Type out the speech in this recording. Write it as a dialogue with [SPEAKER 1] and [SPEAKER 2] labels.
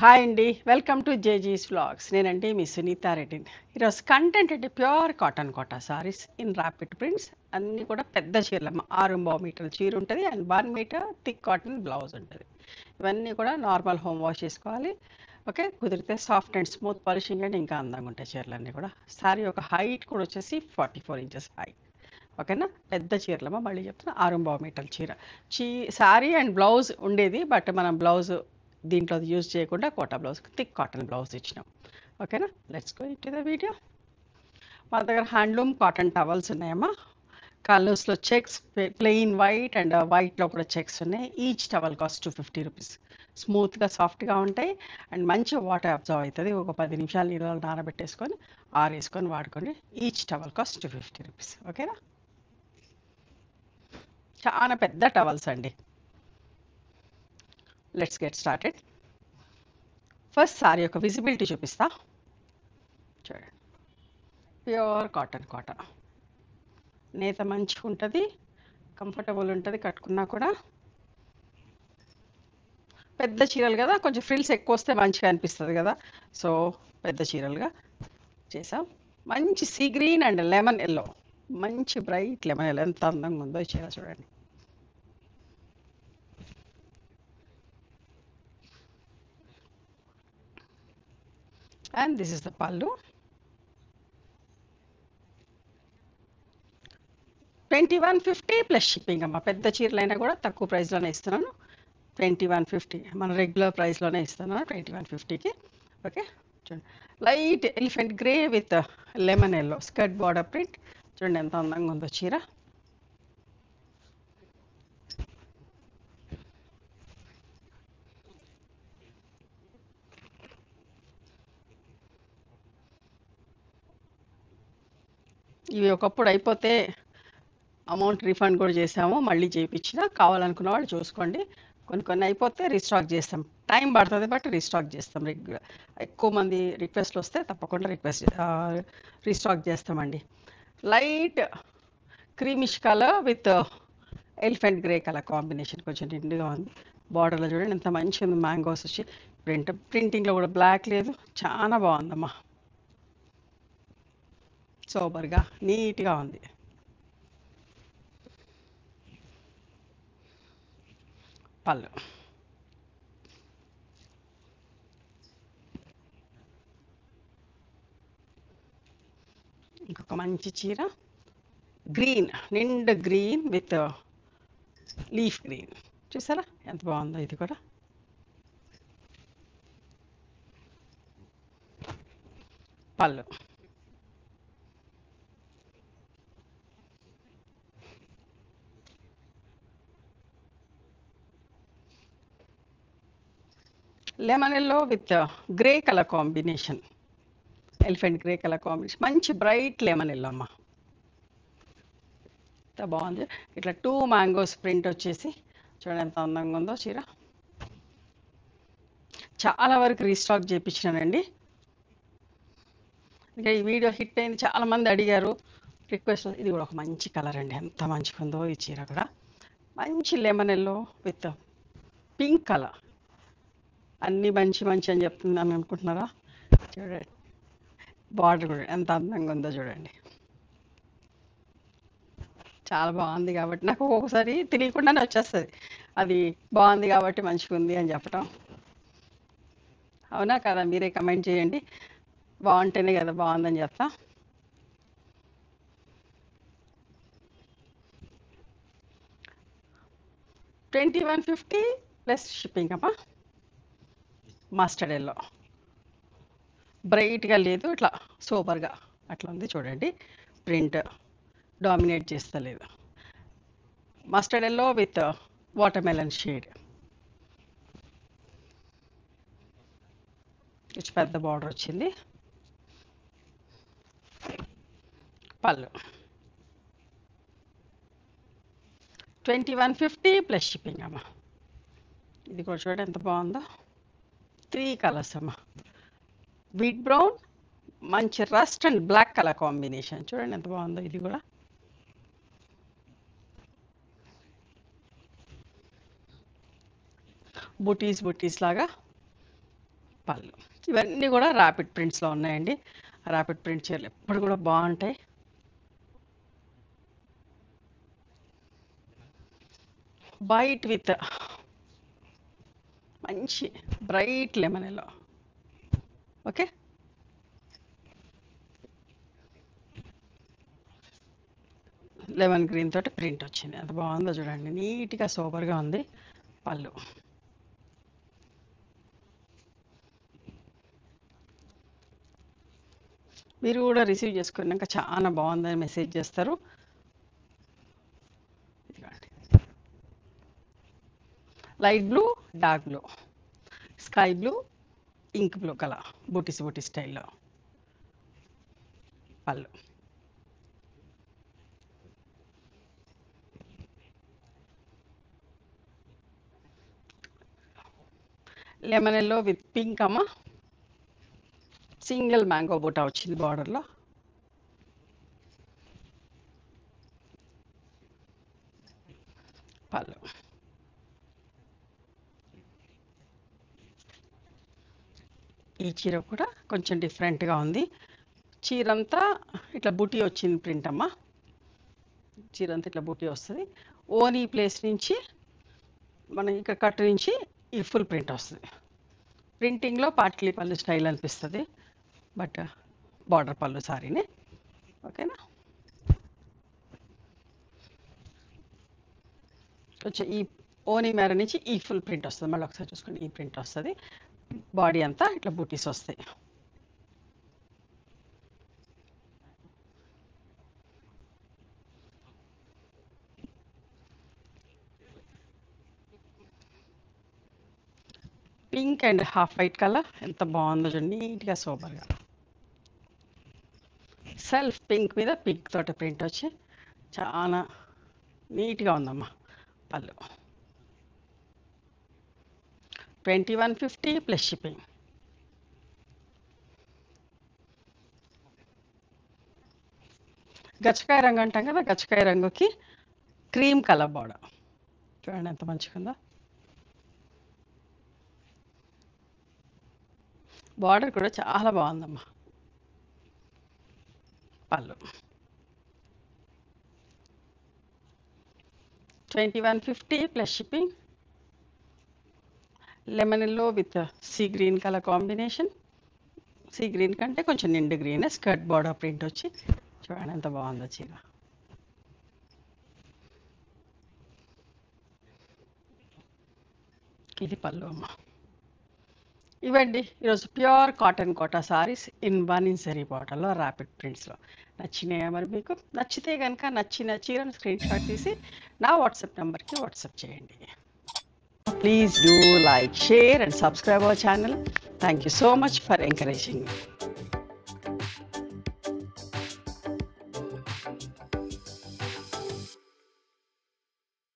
[SPEAKER 1] Hi అండి. Welcome to జేజీస్ vlogs. నేనండి మీ సునీతా రెడ్డి. ఈరోజు కంటెంట్ అంటే pure cotton Kota saris in rapid prints. అన్నీ కూడా పెద్ద చీరలమ్మ. 6 మీటర్ల చీర ఉంటుంది and 1 metre thick cotton blouse ఉంటుంది. ఇవన్నీ కూడా నార్మల్ హోమ్ వాష్ చేసుకోవాలి. ఓకే, కుదిరితే soft and smooth polishing and ఇంకా అందంగా ఉంటాయి చీరలన్నీ కూడా. సారీ ఒక హైట్ కూడా వచ్చేసి 44 ఇంచెస్ హైట్. ఓకేనా, పెద్ద చీరలమ్మ. మళ్ళీ చెప్తున్నా 6 మీటర్ల చీర. శారీ అండ్ బ్లౌజ్ ఉండేది, బట్ మనం బ్లౌజ్ దీంట్లో యూజ్ చేయకుండా Kota blouse, thick cotton blouse ఇచ్చినాం. ఓకేనా, let's go into the video. మా దగ్గర హ్యాండ్లూమ్ కాటన్ టవల్స్ ఉన్నాయమ్మా. కలర్స్లో చెక్స్, ప్లెయిన్ వైట్ అండ్ వైట్లో కూడా చెక్స్ ఉన్నాయి. Each towel cost 250 rupees. స్మూత్గా సాఫ్ట్గా ఉంటాయి అండ్ మంచి వాటర్ అబ్జర్వ్ అవుతుంది. ఒక 10 నిమిషాలు నీళ్ళలో నానబెట్టేసుకొని ఆరేసుకొని వాడుకోండి. Each towel cost 250 rupees. ఓకేనా, చాలా పెద్ద టవల్స్ అండి. Let's get started. First sorry యొక్క విజిబిలిటీ చూపిస్తా చూడండి. ప్యూర్ కాటన్ కోట, నేత మంచిగా ఉంటుంది, కంఫర్టబుల్ ఉంటుంది కట్టుకున్నా కూడా. పెద్ద చీరలు కదా, కొంచెం ఫ్రిల్స్ ఎక్కువ వస్తే మంచిగా అనిపిస్తుంది కదా, సో పెద్ద చీరలుగా చేసాం. మంచి sea green and lemon yellow, మంచి బ్రైట్ లెమన్ ఎల్లో. ఎంత అందంగా ఉందో ఈ చీర చూడండి. అండ్ దిస్ ఇస్ ద పళ్ళు. 2150 ప్లస్ షిప్పింగ్ అమ్మ. పెద్ద చీరలైనా కూడా తక్కువ ప్రైస్లోనే ఇస్తున్నాను. 2150 మన రెగ్యులర్ ప్రైస్లోనే ఇస్తున్నాను 2150కి. ఓకే చూడండి, light elephant grey with lemon yellow skirt border print. చూడండి ఎంత అందంగా ఉందో చీర. ఇవి ఒకప్పుడు అయిపోతే అమౌంట్ రీఫండ్ కూడా చేసాము, మళ్ళీ చేయించిన. కావాలనుకున్న వాళ్ళు చూసుకోండి. కొన్ని కొన్ని అయిపోతే రీస్టాక్ చేస్తాం. టైం పడుతుంది బట్ రీస్టాక్ చేస్తాం. రెగ్యులర్ ఎక్కువ మంది రిక్వెస్ట్లు వస్తే తప్పకుండా రీస్టాక్ చేస్తామండి. Light creamish colour with elephant grey colour combination, కొంచెం నిండుగా ఉంది. బార్డర్లో చూడండి ఎంత మంచిగా ఉంది, మ్యాంగోస్ వచ్చి ప్రింటింగ్లో కూడా బ్లాక్ లేదు. చాలా బాగుందమ్మా, సూపర్గా నీట్గా ఉంది. పళ్ళు, ఇంకొక మంచి చీర గ్రీన్, నిండు గ్రీన్ విత్ లీఫ్ గ్రీన్. చూసారా ఎంత బాగుందో ఇది కూడా. పళ్ళు, lemon yellow with grey colour combination, elephant grey colour combination, మంచి బ్రైట్ లెమన్ ఎల్లో అమ్మ. ఎంత బాగుంది. ఇట్లా 2 మ్యాంగోస్ ప్రింట్ వచ్చేసి చూడండి ఎంత అందంగా ఉందో చీర. చాలా వరకు రీస్టాక్ చేయించినానండి. ఇంకా ఈ వీడియో హిట్ అయింది, చాలామంది అడిగారు రిక్వెస్ట్. ఇది కూడా ఒక మంచి కలర్ అండి, ఎంత మంచిగా ఉందో ఈ చీర కూడా. మంచి lemon yellow with pink colour. అన్నీ మంచి మంచి అని చెప్తున్నాను అనుకుంటున్నారా? చూడండి బార్డర్ కూడా ఎంత అందంగా ఉందో చూడండి. చాలా బాగుంది కాబట్టి నాకు ఒక్కొక్కసారి తెలియకుండానే వచ్చేస్తుంది, అది బాగుంది కాబట్టి మంచిగా ఉంది అని చెప్పటం. అవునా కదా, మీరే కమెంట్ చేయండి. బాగుంటేనే కదా బాగుందని చెప్తా. $2150 ప్లస్ షిప్పింగ్ అమ్మా. మస్టర్డ్ ఎల్లో బ్రైట్గా లేదు, ఇట్లా సూపర్గా అట్లా ఉంది చూడండి. ప్రింట్ డామినేట్ చేస్తలేదు. Mustard yellow with water melon shade. కొంచెం పెద్ద బార్డర్ వచ్చింది. పళ్ళు 2150 ప్లస్ షిప్పింగ్ అమ్మ. ఇది కూడా చూడండి ఎంత బాగుందో. 3 కలర్స్ అమ్మ. వీట్ బ్రౌన్, మంచి rust and black colour combination. చూడండి ఎంత బాగుందో ఇది కూడా. బుటీస్ లాగా పళ్ళు. ఇవన్నీ కూడా ర్యాపిడ్ ప్రింట్స్లో ఉన్నాయండి. ర్యాపిడ్ ప్రింట్ చీరలు ఎప్పుడు కూడా బాగుంటాయి. వైట్ విత్ మంచి bright lemon yellow. Okay, lemon green తోటి ప్రింట్ వచ్చింది. అది బాగుందో చూడండి, నీట్గా సూపర్గా ఉంది పళ్ళు. మీరు కూడా రిసీవ్ చేసుకున్నాక చాలా బాగుందని మెసేజ్ చేస్తారు. Light blue, dark blue, sky blue, ink blue colour, butis buti స్టైల్లో పళ్ళు. లెమన్ ఎల్లో విత్ పింక్ అమ్మ, సింగిల్ మ్యాంగో బూటా వచ్చింది బార్డర్లో. పళ్ళు. ఈ చీర కూడా కొంచెం డిఫరెంట్గా ఉంది. చీరంతా ఇట్లా బూటీ వచ్చింది ప్రింట్ అమ్మ. చీరంతా ఇట్లా బూటీ వస్తుంది. ఓనీ ప్లేస్ నుంచి మనం ఇక్కడ కట్ నుంచి ఈ ఫుల్ ప్రింట్ వస్తుంది. ప్రింటింగ్లో పాట్లీ పళ్ళు స్టైల్ అనిపిస్తుంది, బట్ బార్డర్ పళ్ళు సారీనే. ఓకేనా, కొంచెం ఈ ఓనీ మేర నుంచి ఈ ఫుల్ ప్రింట్ వస్తుంది. మళ్ళీ ఒకసారి చూసుకోండి, ఈ ప్రింట్ వస్తుంది. బాడీ అంతా ఇట్లా బూటీస్ వస్తాయి. Pink and half white colour ఎంత బాగుందో చూడండి, నీట్గా సూపర్గా. సెల్ఫ్ పింక్ మీద పింక్ తోటి ప్రింట్ వచ్చి చాలా నీట్గా ఉందమ్మా పళ్ళు. 2150 ప్లస్ షిప్పింగ్. గచ్చకాయ రంగు అంటాం కదా, గచ్చకాయ రంగుకి క్రీమ్ కలర్ బార్డర్ చూడండి ఎంత మంచిగా ఉందో. బార్డర్ కూడా చాలా బాగుందమ్మా పళ్ళు. 2150 plus shipping. Lemon yellow with sea green colour combination. Sea green కంటే కొంచెం నిండు గ్రీన్, స్కర్ట్ బార్డర్ ప్రింట్ వచ్చి చూడండి ఎంత బాగుందో చీర. ఇది పళ్ళు అమ్మ. ఇవ్వండి ఈరోజు pure cotton Kota saris in 1 inch zari బార్డర్లో ర్యాపిడ్ ప్రింట్స్లో. నచ్చినాయా మరి? మీకు నచ్చితే కనుక నచ్చిన చీరను స్క్రీన్ షాట్ తీసి నా వాట్సాప్ నెంబర్కి వాట్సాప్ చేయండి. Please do like, share and subscribe our channel. Thank you so much for encouraging me.